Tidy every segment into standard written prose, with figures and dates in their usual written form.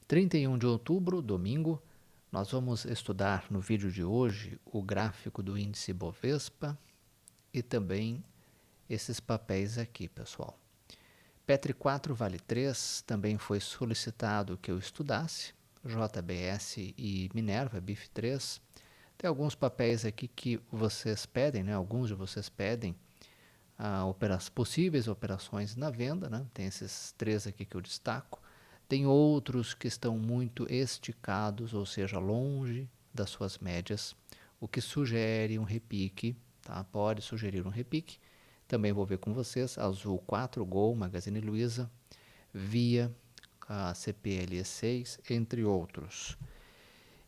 31 de outubro, domingo, nós vamos estudar no vídeo de hoje o gráfico do índice Bovespa e também esses papéis aqui, pessoal. Petri 4 vale 3, também foi solicitado que eu estudasse, JBS e Minerva, BIF3. Tem alguns papéis aqui que vocês pedem, né? Alguns de vocês pedem possíveis operações na venda, né? Tem esses três aqui que eu destaco. Tem outros que estão muito esticados, ou seja, longe das suas médias, o que sugere um repique, tá? Pode sugerir um repique. Também vou ver com vocês, Azul 4, Gol, Magazine Luiza, Via, a CPLE 6, entre outros.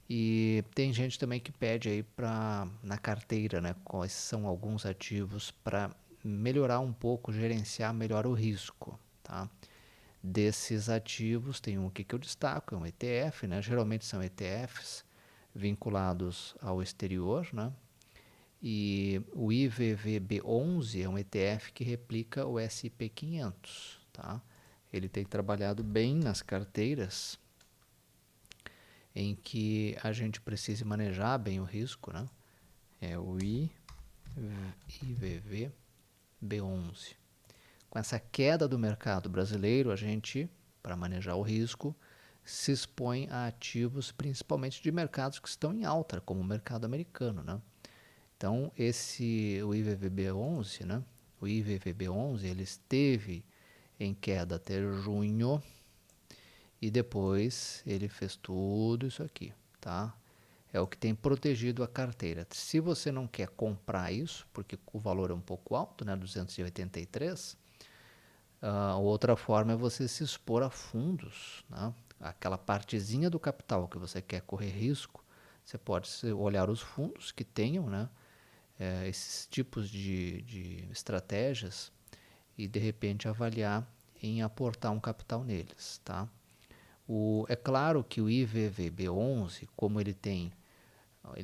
E tem gente também que pede aí na carteira, né, quais são alguns ativos para melhorar um pouco, gerenciar melhor o risco, tá? Desses ativos, tem um aqui que eu destaco, é um ETF, né? Geralmente são ETFs vinculados ao exterior, né? E o IVVB11 é um ETF que replica o SP500, tá? Ele tem trabalhado bem nas carteiras em que a gente precise manejar bem o risco, né? É o IVVB11. Com essa queda do mercado brasileiro, a gente, para manejar o risco, se expõe a ativos principalmente de mercados que estão em alta, como o mercado americano, né? Então, o IVVB11, né? O IVVB11, ele esteve em queda até junho e depois ele fez tudo isso aqui, tá? É o que tem protegido a carteira. Se você não quer comprar isso, porque o valor é um pouco alto, né? 283, outra forma é você se expor a fundos, né? Aquela partezinha do capital que você quer correr risco, você pode olhar os fundos que tenham, né? Esses tipos de estratégias e de repente avaliar em aportar um capital neles, tá? É claro que o IVVB11, como ele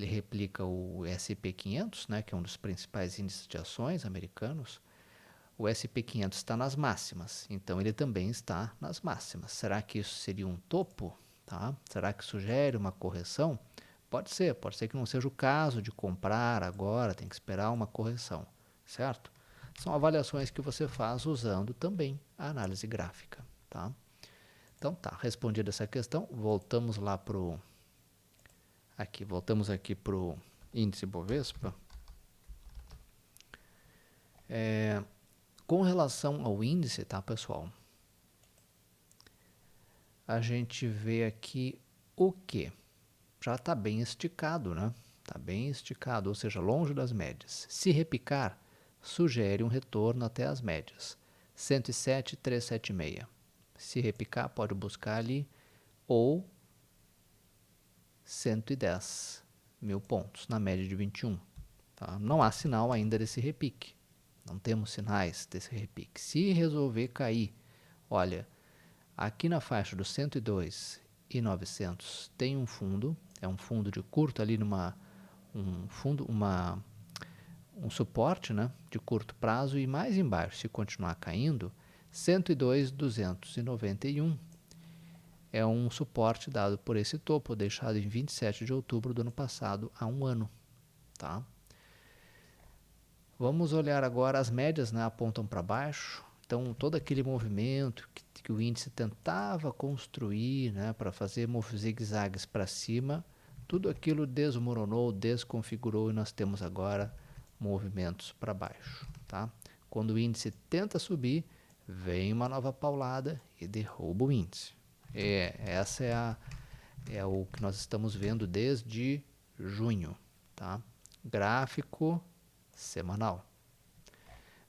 replica o SP500, né, que é um dos principais índices de ações americanos, o SP500 está nas máximas, então ele também está nas máximas. Será que isso seria um topo? Tá? Será que sugere uma correção? Pode ser que não seja o caso de comprar agora, tem que esperar uma correção, certo? São avaliações que você faz usando também a análise gráfica, tá? Então tá, respondida essa questão, voltamos aqui pro índice Bovespa. Com relação ao índice, tá, pessoal? A gente vê aqui o que? Já está bem esticado, né? Está bem esticado, ou seja, longe das médias. Se repicar, sugere um retorno até as médias. 107,376. Se repicar, pode buscar ali, ou 110 mil pontos, na média de 21. Tá? Não há sinal ainda desse repique. Não temos sinais desse repique. Se resolver cair, olha, aqui na faixa dos 102,900 tem um fundo, é um fundo de curto ali um suporte, né, de curto prazo, e mais embaixo, se continuar caindo, 102,291 é um suporte dado por esse topo, deixado em 27 de outubro do ano passado, há um ano, tá? Vamos olhar agora as médias, né, apontam para baixo. Então, todo aquele movimento que o índice tentava construir, né, para fazer zigue-zagues para cima, tudo aquilo desmoronou, desconfigurou e nós temos agora movimentos para baixo. Tá? Quando o índice tenta subir, vem uma nova paulada e derruba o índice. Essa é o que nós estamos vendo desde junho. Tá? Gráfico semanal.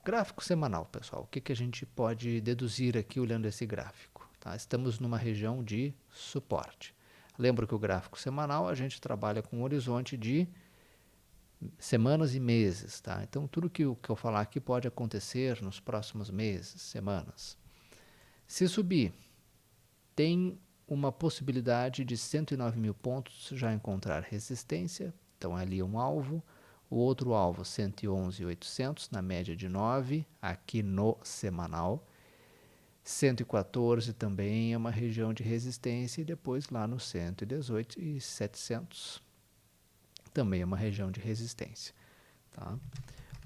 Gráfico semanal, pessoal. O que a gente pode deduzir aqui olhando esse gráfico? Tá? Estamos numa região de suporte. Lembro que o gráfico semanal a gente trabalha com um horizonte de semanas e meses. Tá? Então, tudo que eu falar aqui pode acontecer nos próximos meses, semanas. Se subir, tem uma possibilidade de 109 mil pontos já encontrar resistência. Então, ali é um alvo. O outro alvo, 111.800, na média de 9, aqui no semanal. 114 também é uma região de resistência, e depois lá no 118 e 700 também é uma região de resistência. Tá?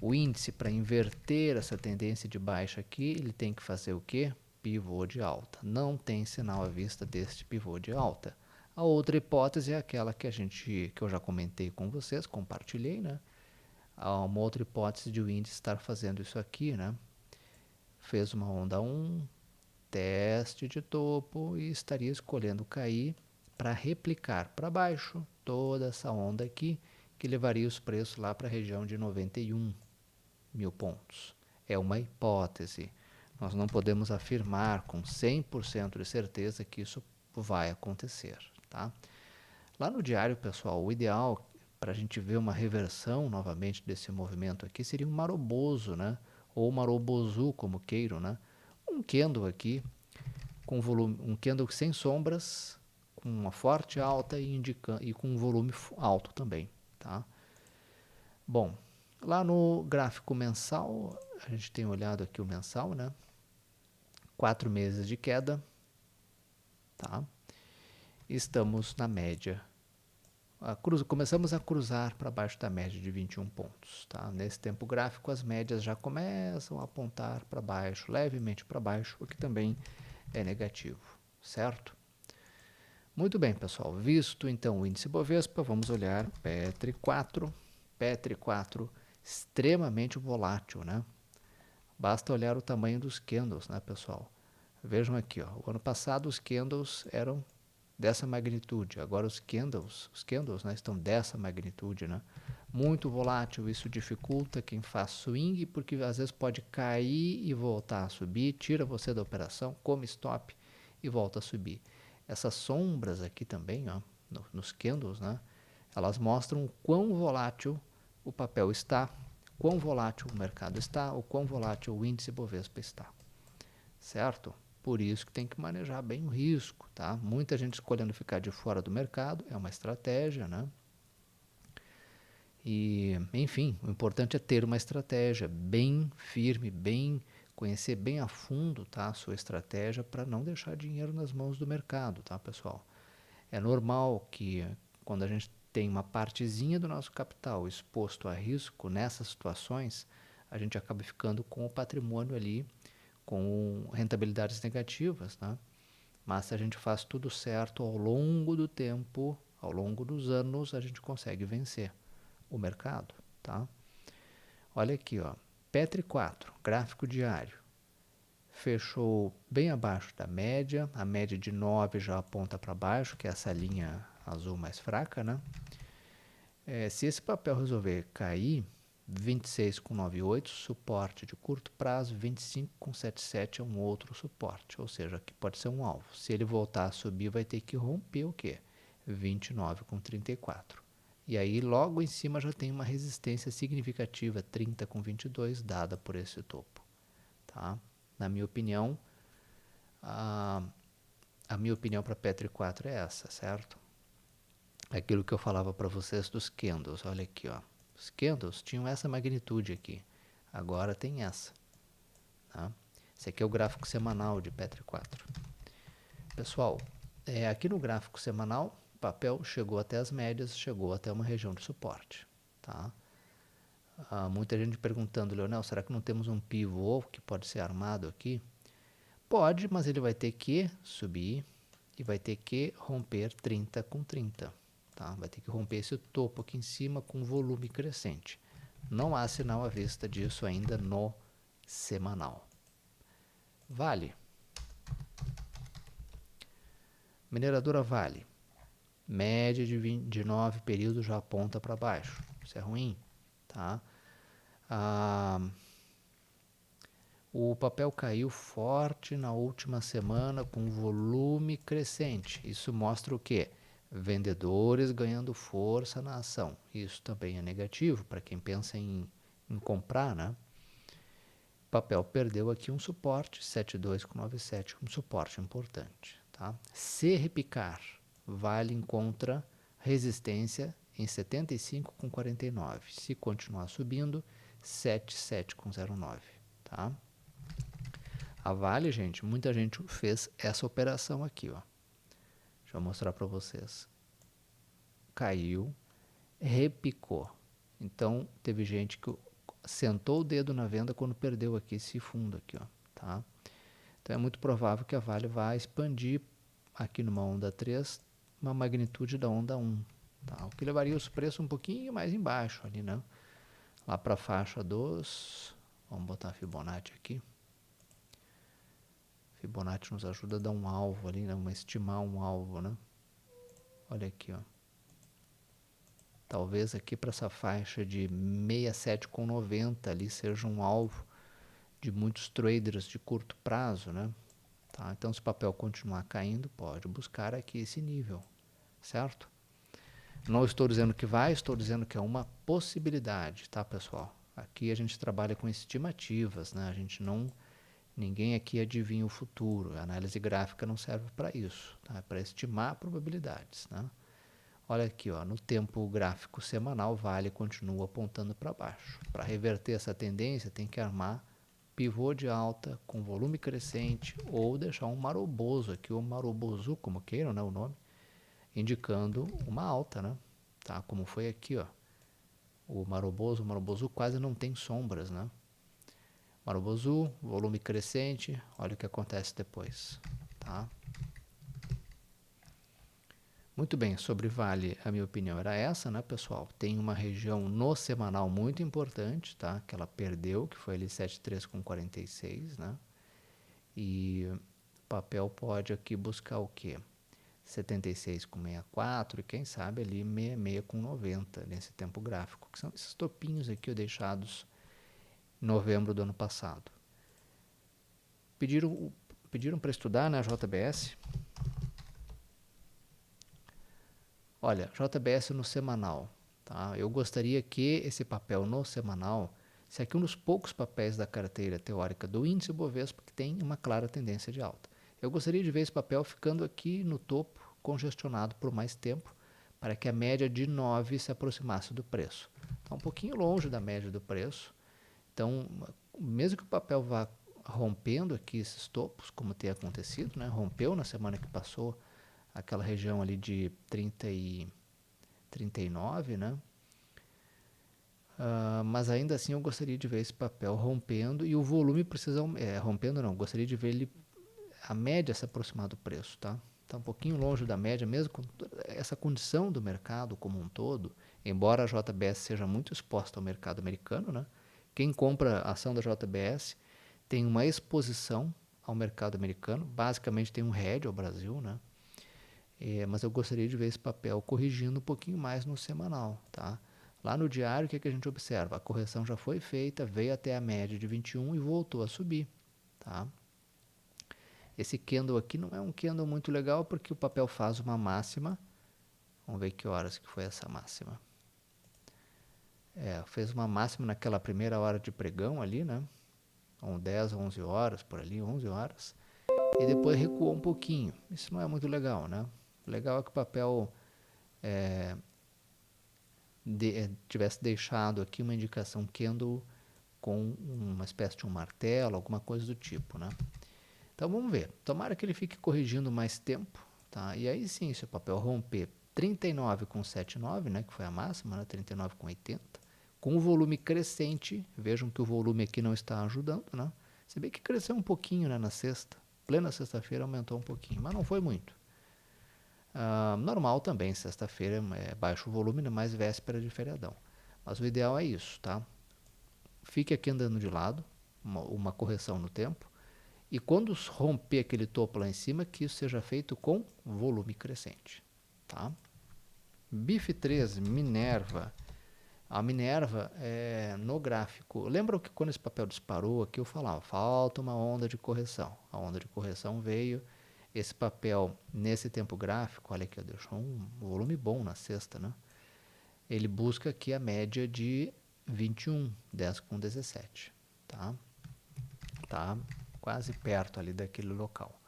O índice, para inverter essa tendência de baixa aqui, ele tem que fazer o quê? Pivô de alta. Não tem sinal à vista deste pivô de alta. A outra hipótese é aquela que eu já comentei com vocês, compartilhei, né? Há uma outra hipótese de o índice estar fazendo isso aqui, né? Fez uma onda 1, teste de topo, e estaria escolhendo cair para replicar para baixo toda essa onda aqui, que levaria os preços lá para a região de 91.000 pontos. É uma hipótese. Nós não podemos afirmar com 100% de certeza que isso vai acontecer. Tá? Lá no diário, pessoal, o ideal para a gente ver uma reversão novamente desse movimento aqui seria um maroboso, né? Ou marobozu, como queiram, né? Um candle aqui com volume, um candle sem sombras, com uma forte alta e com um volume alto também, tá? Bom, lá no gráfico mensal, a gente tem olhado aqui o mensal, né? 4 meses de queda, tá? Estamos na média. Começamos a cruzar para baixo da média de 21 pontos, tá? Nesse tempo gráfico, as médias já começam a apontar para baixo, levemente para baixo, o que também é negativo, certo? Muito bem, pessoal. Visto então o índice Bovespa, vamos olhar Petri 4. Petri 4 extremamente volátil, né? Basta olhar o tamanho dos candles, né, pessoal? Vejam aqui, ó. O ano passado os candles eram dessa magnitude. Agora os candles, né, estão dessa magnitude, né? Muito volátil, isso dificulta quem faz swing, porque às vezes pode cair e voltar a subir, tira você da operação, come stop e volta a subir. Essas sombras aqui também, ó, nos candles, né, elas mostram o quão volátil o papel está, quão volátil o mercado está, o quão volátil o índice Bovespa está, certo? Por isso que tem que manejar bem o risco, tá? Muita gente escolhendo ficar de fora do mercado, é uma estratégia, né? E, enfim, o importante é ter uma estratégia bem firme, conhecer bem a fundo, tá, a sua estratégia, para não deixar dinheiro nas mãos do mercado, tá, pessoal? É normal que quando a gente tem uma partezinha do nosso capital exposto a risco nessas situações, a gente acaba ficando com o patrimônio ali com rentabilidades negativas, né? Mas se a gente faz tudo certo ao longo do tempo, ao longo dos anos, a gente consegue vencer o mercado, tá? Olha aqui, ó, Petri 4, gráfico diário, fechou bem abaixo da média, a média de 9 já aponta para baixo, que é essa linha azul mais fraca, né? Se esse papel resolver cair, 26,98, suporte de curto prazo, 25,77 é um outro suporte, ou seja, aqui pode ser um alvo. Se ele voltar a subir, vai ter que romper o quê? 29,34. E aí logo em cima já tem uma resistência significativa, 30,22, dada por esse topo. Tá? Na minha opinião, a minha opinião para Petri 4 é essa, certo? Aquilo que eu falava para vocês dos candles, olha aqui, ó. Os candles tinham essa magnitude aqui, agora tem essa. Tá? Esse aqui é o gráfico semanal de Petri 4. Pessoal, aqui no gráfico semanal, o papel chegou até as médias, chegou até uma região de suporte. Tá? Muita gente perguntando, Leonel, será que não temos um pivô que pode ser armado aqui? Pode, mas ele vai ter que subir e vai ter que romper 30,30. Tá? Vai ter que romper esse topo aqui em cima com volume crescente. Não há sinal à vista disso ainda no semanal. Vale. Mineradora Vale. Média de 9 períodos já aponta para baixo. Isso é ruim. Tá? O papel caiu forte na última semana com volume crescente. Isso mostra o quê? Vendedores ganhando força na ação. Isso também é negativo para quem pensa em comprar, né? O papel perdeu aqui um suporte, 72,97, um suporte importante. Tá? Se repicar, Vale encontra resistência em 75,49. Se continuar subindo, 77,09. Tá? A Vale, gente, muita gente fez essa operação aqui, ó. Deixa eu mostrar para vocês. Caiu, repicou. Então, teve gente que sentou o dedo na venda quando perdeu aqui esse fundo aqui, ó, tá? Então, é muito provável que a Vale vá expandir aqui numa onda 3, uma magnitude da onda 1, tá? O que levaria os preços um pouquinho mais embaixo ali, né? Lá para a faixa dos... Vamos botar a Fibonacci aqui. Fibonacci nos ajuda a dar um alvo ali, né? Estimar um alvo, né? Olha aqui, ó. Talvez aqui para essa faixa de 67,90 ali seja um alvo de muitos traders de curto prazo, né? Tá? Então, se o papel continuar caindo, pode buscar aqui esse nível, certo? Não estou dizendo que vai, estou dizendo que é uma possibilidade, tá, pessoal? Aqui a gente trabalha com estimativas, né? A gente não... Ninguém aqui adivinha o futuro. A análise gráfica não serve para isso, tá? É para estimar probabilidades, né? Olha aqui, ó, no tempo gráfico semanal, Vale continua apontando para baixo. Para reverter essa tendência, tem que armar pivô de alta com volume crescente ou deixar um maroboso aqui, ou marobozu, como queiram, né, o nome, indicando uma alta, né? Tá? Como foi aqui, ó. O marobozu quase não tem sombras, né? Marobozu, volume crescente, olha o que acontece depois, tá? Muito bem, sobre Vale, a minha opinião era essa, né, pessoal? Tem uma região no semanal muito importante, tá? Que ela perdeu, que foi ali 73,46, né? E o papel pode aqui buscar o quê? 76,64 e quem sabe ali 66,90 nesse tempo gráfico, que são esses topinhos aqui ó, deixados em novembro do ano passado. Pediram para estudar, né, a JBS. Olha, JBS no semanal, tá? Eu gostaria que esse papel no semanal, se aqui um dos poucos papéis da carteira teórica do índice Bovespa que tem uma clara tendência de alta. Eu gostaria de ver esse papel ficando aqui no topo, congestionado por mais tempo, para que a média de 9 se aproximasse do preço. Está um pouquinho longe da média do preço, então, mesmo que o papel vá rompendo aqui esses topos, como tem acontecido, né? Rompeu na semana que passou aquela região ali de 30 e 39, né? Mas ainda assim eu gostaria de ver esse papel rompendo e o volume precisa... rompendo não, gostaria de ver ele, a média se aproximar do preço, tá? Está um pouquinho longe da média, mesmo com essa condição do mercado como um todo, embora a JBS seja muito exposta ao mercado americano, né? Quem compra a ação da JBS tem uma exposição ao mercado americano, basicamente tem um hedge ao Brasil, né? Mas eu gostaria de ver esse papel corrigindo um pouquinho mais no semanal, tá? Lá no diário, o que a gente observa? A correção já foi feita, veio até a média de 21 e voltou a subir, tá? Esse candle aqui não é um candle muito legal porque o papel faz uma máxima. Vamos ver que horas que foi essa máxima. Fez uma máxima naquela primeira hora de pregão ali, né? 10, 11 horas, por ali, 11 horas. E depois recuou um pouquinho. Isso não é muito legal, né? O legal é que o papel tivesse deixado aqui uma indicação candle com uma espécie de um martelo, alguma coisa do tipo, né? Então vamos ver. Tomara que ele fique corrigindo mais tempo, tá? E aí sim, se o papel romper 39,79, né, que foi a máxima, né, 39,80, com o volume crescente, vejam que o volume aqui não está ajudando, né? Se bem que cresceu um pouquinho, né, na sexta, plena sexta-feira aumentou um pouquinho, mas não foi muito. Normal também, sexta-feira é baixo volume, né, mais véspera de feriadão. Mas o ideal é isso, tá? Fique aqui andando de lado, uma correção no tempo, e quando romper aquele topo lá em cima, que isso seja feito com volume crescente, tá? BIF3, Minerva. A Minerva, no gráfico, lembra que quando esse papel disparou aqui eu falava, falta uma onda de correção. A onda de correção veio, esse papel nesse tempo gráfico, olha aqui, deixou um volume bom na sexta, né? Ele busca aqui a média de 21, 10,17, tá? Tá quase perto ali daquele local.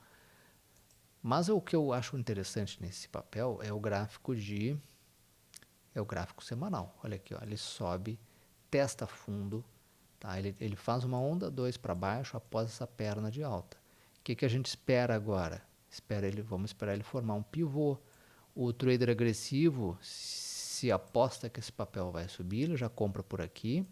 Mas o que eu acho interessante nesse papel é o gráfico semanal. Olha aqui, ó, ele sobe, testa fundo, tá? Ele faz uma onda 2 para baixo após essa perna de alta. O que a gente espera agora? Vamos esperar ele formar um pivô. O trader agressivo, se aposta que esse papel vai subir, ele já compra por aqui,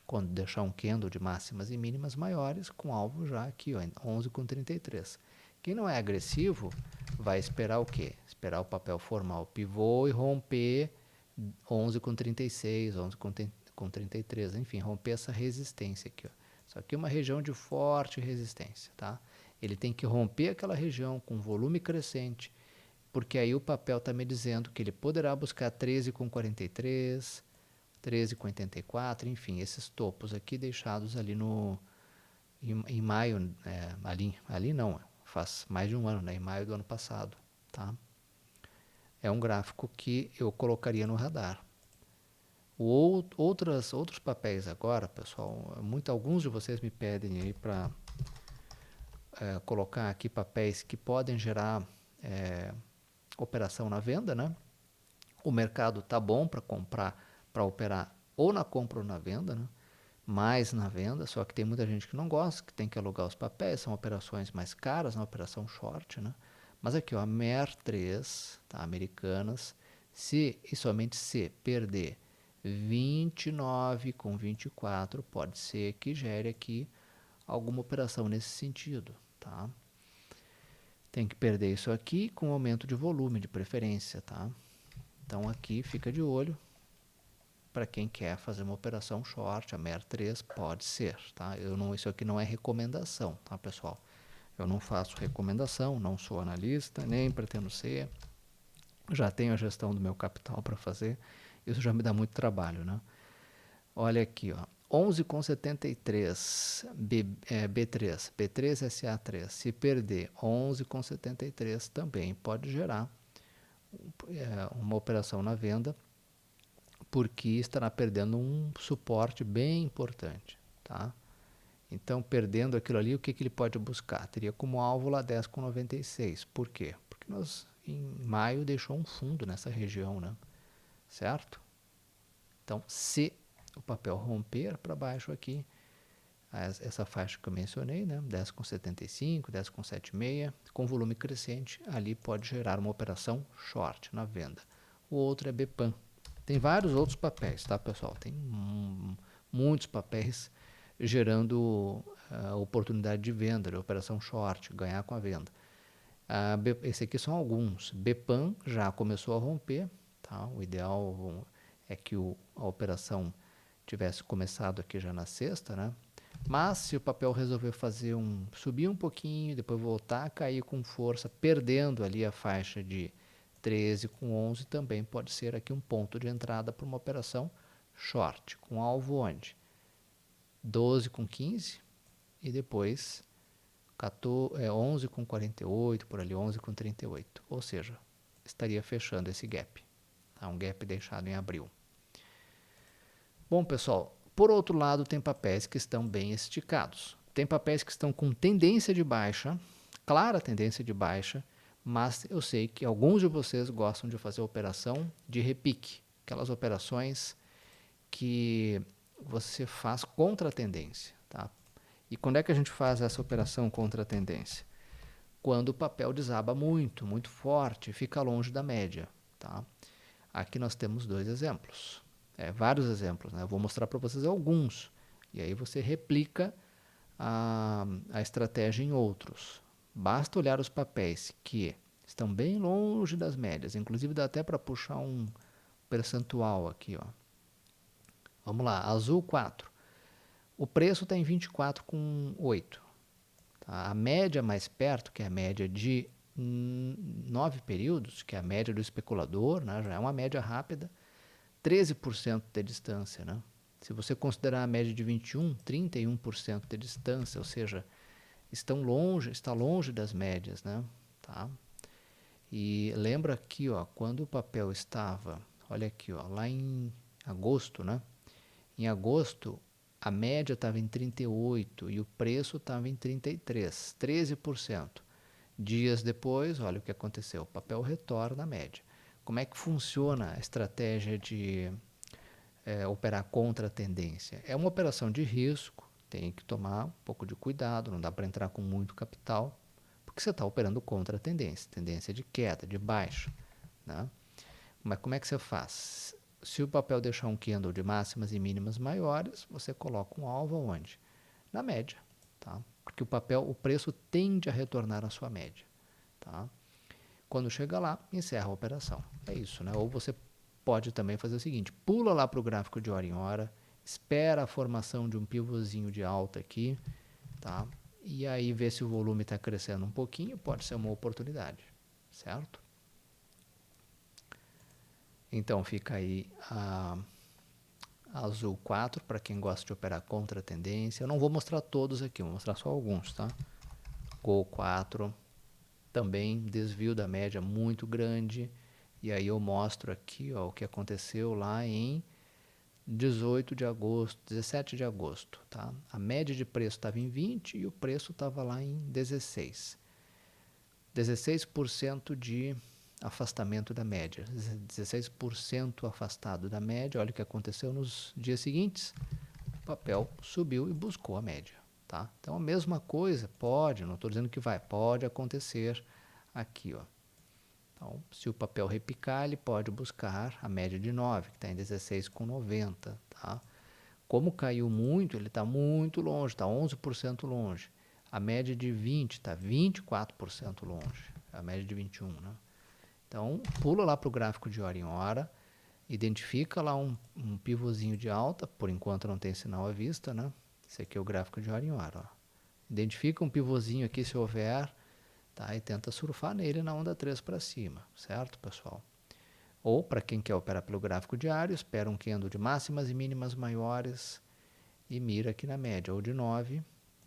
quando deixar um candle de máximas e mínimas maiores, com alvo já aqui, ó, em 11,33. Quem não é agressivo vai esperar o quê? Esperar o papel formar o pivô e romper 11,36, 11,33, enfim, romper essa resistência aqui, ó. Isso aqui é uma região de forte resistência, tá? Ele tem que romper aquela região com volume crescente, porque aí o papel está me dizendo que ele poderá buscar 13,43, 13,84, enfim, esses topos aqui deixados ali em maio, ali não, faz mais de um ano, né, em maio do ano passado, tá? É um gráfico que eu colocaria no radar. Outros papéis agora, pessoal, alguns de vocês me pedem aí para colocar aqui papéis que podem gerar operação na venda, né? O mercado tá bom para comprar, para operar ou na compra ou na venda, né? Mais na venda, só que tem muita gente que não gosta, que tem que alugar os papéis, são operações mais caras, na operação short, né? Mas aqui, ó, a MER3, tá? Americanas, se e somente se perder 29,24, pode ser que gere aqui alguma operação nesse sentido, tá? Tem que perder isso aqui com aumento de volume, de preferência, tá? Então aqui fica de olho para quem quer fazer uma operação short, a MER3 pode ser, tá? Isso aqui não é recomendação, tá, pessoal? Eu não faço recomendação, não sou analista, nem pretendo ser. Já tenho a gestão do meu capital para fazer, isso já me dá muito trabalho, né? Olha aqui, ó, 11,73 B3, B3 SA3, se perder 11,73 também pode gerar uma operação na venda, porque estará perdendo um suporte bem importante, tá? Então, perdendo aquilo ali, o que ele pode buscar? Teria como alvo lá 10,96. Por quê? Porque em maio, deixou um fundo nessa região, né? Certo? Então, se o papel romper para baixo aqui, essa faixa que eu mencionei, né? 10,75, 10,76, com volume crescente, ali pode gerar uma operação short na venda. O outro é BPAN. Tem vários outros papéis, tá, pessoal? Tem muitos papéis gerando oportunidade de venda, de operação short, ganhar com a venda. Esse aqui são alguns. BPAN já começou a romper, tá? O ideal é que a operação tivesse começado aqui já na sexta, né? Mas se o papel resolver subir um pouquinho, depois voltar a cair com força, perdendo ali a faixa de 13 com 11, também pode ser aqui um ponto de entrada para uma operação short, com alvo onde? 12 com 15 e depois 11 com 48, por ali 11 com 38. Ou seja, estaria fechando esse gap. Tá? Um gap deixado em abril. Bom, pessoal, por outro lado, tem papéis que estão bem esticados. Tem papéis que estão com tendência de baixa, clara tendência de baixa, mas eu sei que alguns de vocês gostam de fazer operação de repique, aquelas operações que você faz contra a tendência, tá? E quando é que a gente faz essa operação contra a tendência? Quando o papel desaba muito, muito forte, fica longe da média, tá? Aqui nós temos dois exemplos, vários exemplos, né? Eu vou mostrar para vocês alguns, e aí você replica a estratégia em outros. Basta olhar os papéis que estão bem longe das médias, inclusive dá até para puxar um percentual aqui, ó. Vamos lá, azul 4. O preço está em 24,8. Tá? A média mais perto, que é a média de 9 períodos, que é a média do especulador, né? Já é uma média rápida, 13% de distância, né? Se você considerar a média de 21, 31% de distância, ou seja, está longe das médias, né? Tá? E lembra aqui, ó, quando o papel estava, olha aqui, ó, lá em agosto, né? Em agosto, a média estava em 38 e o preço estava em 33, 13%. Dias depois, olha o que aconteceu, o papel retorna à média. Como é que funciona a estratégia de operar contra a tendência. É uma operação de risco, tem que tomar um pouco de cuidado, não dá para entrar com muito capital, porque você está operando contra a tendência de queda, de baixa, né? Mas como é que você faz? Se o papel deixar um candle de máximas e mínimas maiores, você coloca um alvo onde? Na média, tá? Porque o preço tende a retornar à sua média, tá? Quando chega lá, encerra a operação. É isso, né? Ou você pode também fazer o seguinte, pula lá para o gráfico de hora em hora, espera a formação de um pivôzinho de alta aqui, tá? E aí vê se o volume está crescendo um pouquinho, pode ser uma oportunidade, certo? Então fica aí a Azul 4 para quem gosta de operar contra a tendência. Eu não vou mostrar todos aqui, vou mostrar só alguns, tá? Gol 4, também desvio da média muito grande. E aí eu mostro aqui, ó, o que aconteceu lá em 18 de agosto, 17 de agosto, tá? A média de preço estava em 20 e o preço estava lá em 16. 16% de afastamento da média, 16% afastado da média. Olha o que aconteceu nos dias seguintes, o papel subiu e buscou a média, tá? Então a mesma coisa pode, não estou dizendo que vai, pode acontecer aqui, ó. Então, se o papel repicar, ele pode buscar a média de 9, que está em 16,90, tá? Como caiu muito, ele está muito longe, está 11% longe. A média de 20 está 24% longe, a média de 21, né? Então, pula lá para o gráfico de hora em hora, identifica lá um pivôzinho de alta, por enquanto não tem sinal à vista, né? Esse aqui é o gráfico de hora em hora, ó. Identifica um pivôzinho aqui se houver, tá? E tenta surfar nele na onda 3 para cima, certo, pessoal? Ou, para quem quer operar pelo gráfico diário, espera um candle de máximas e mínimas maiores e mira aqui na média, ou de 9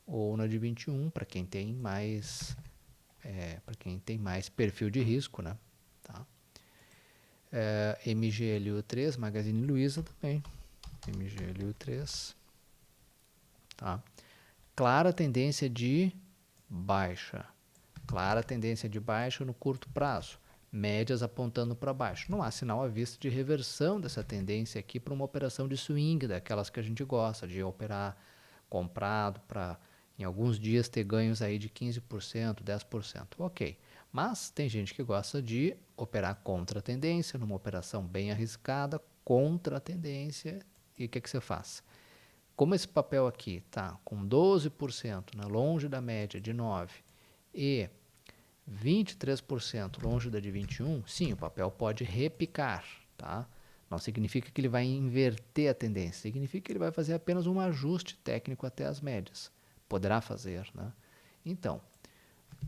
ou na de 21, para quem tem mais perfil de risco, né? Tá? MGLU3, Magazine Luiza também, MGLU3, tá? Clara tendência de baixa, no curto prazo, médias apontando para baixo. Não há sinal à vista de reversão dessa tendência aqui para uma operação de swing, daquelas que a gente gosta, de operar comprado para em alguns dias ter ganhos aí de 15%, 10%. Ok. Mas tem gente que gosta de operar contra a tendência, numa operação bem arriscada, contra a tendência. E o que você faz? Como esse papel aqui está com 12%, né, longe da média de 9 e 23% longe da de 21, sim, o papel pode repicar, tá? Não significa que ele vai inverter a tendência, significa que ele vai fazer apenas um ajuste técnico até as médias. Poderá fazer, né? Então,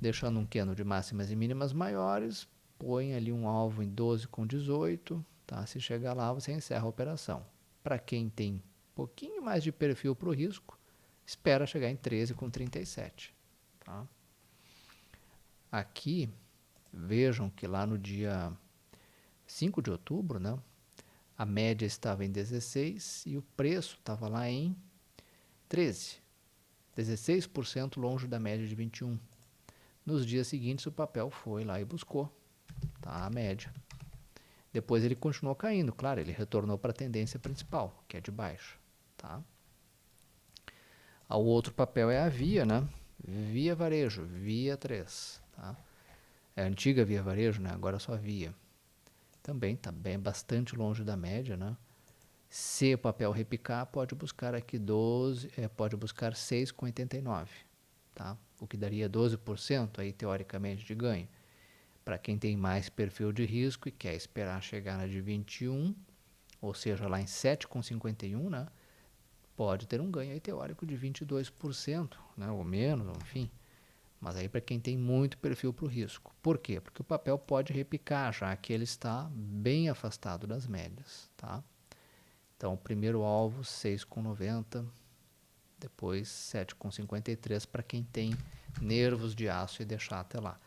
deixando um candle de máximas e mínimas maiores, põe ali um alvo em 12,18, tá? Se chegar lá, você encerra a operação. Para quem tem um pouquinho mais de perfil para o risco, espera chegar em 13,37, tá? Aqui, vejam que lá no dia 5 de outubro, né, a média estava em 16 e o preço estava lá em 13. 16% longe da média de 21. Nos dias seguintes, o papel foi lá e buscou, tá, a média. Depois ele continuou caindo, claro, ele retornou para a tendência principal, que é de baixa, tá? O outro papel é a Via, né? Via Varejo, Via 3, tá? É a antiga Via Varejo, né? Agora só Via. Também está bastante longe da média, né? Se o papel repicar, pode buscar aqui 12, pode buscar 6,89, tá? O que daria 12% aí teoricamente de ganho. Para quem tem mais perfil de risco e quer esperar chegar na de 21, ou seja, lá em 7,51, né? Pode ter um ganho aí teórico de 22%, né? Ou menos, enfim. Mas aí para quem tem muito perfil para o risco. Por quê? Porque o papel pode repicar, já que ele está bem afastado das médias, tá? Então, o primeiro alvo, 6,90, depois 7,53 para quem tem nervos de aço e deixar até lá.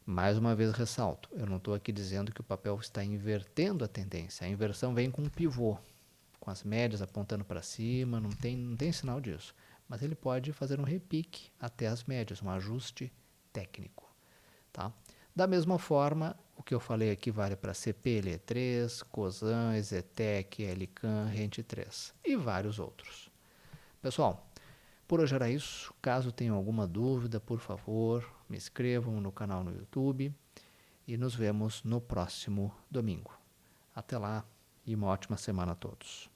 Mais uma vez ressalto, eu não estou aqui dizendo que o papel está invertendo a tendência. A inversão vem com um pivô, com as médias apontando para cima, não tem sinal disso. Mas ele pode fazer um repique até as médias, um ajuste técnico, tá? Da mesma forma, O que eu falei aqui vale para CPLE3, COSAN, EZTEC, LCAN, Rente 3 e vários outros. Pessoal, por hoje era isso. Caso tenham alguma dúvida, por favor, me inscrevam no canal no YouTube e nos vemos no próximo domingo. Até lá e uma ótima semana a todos.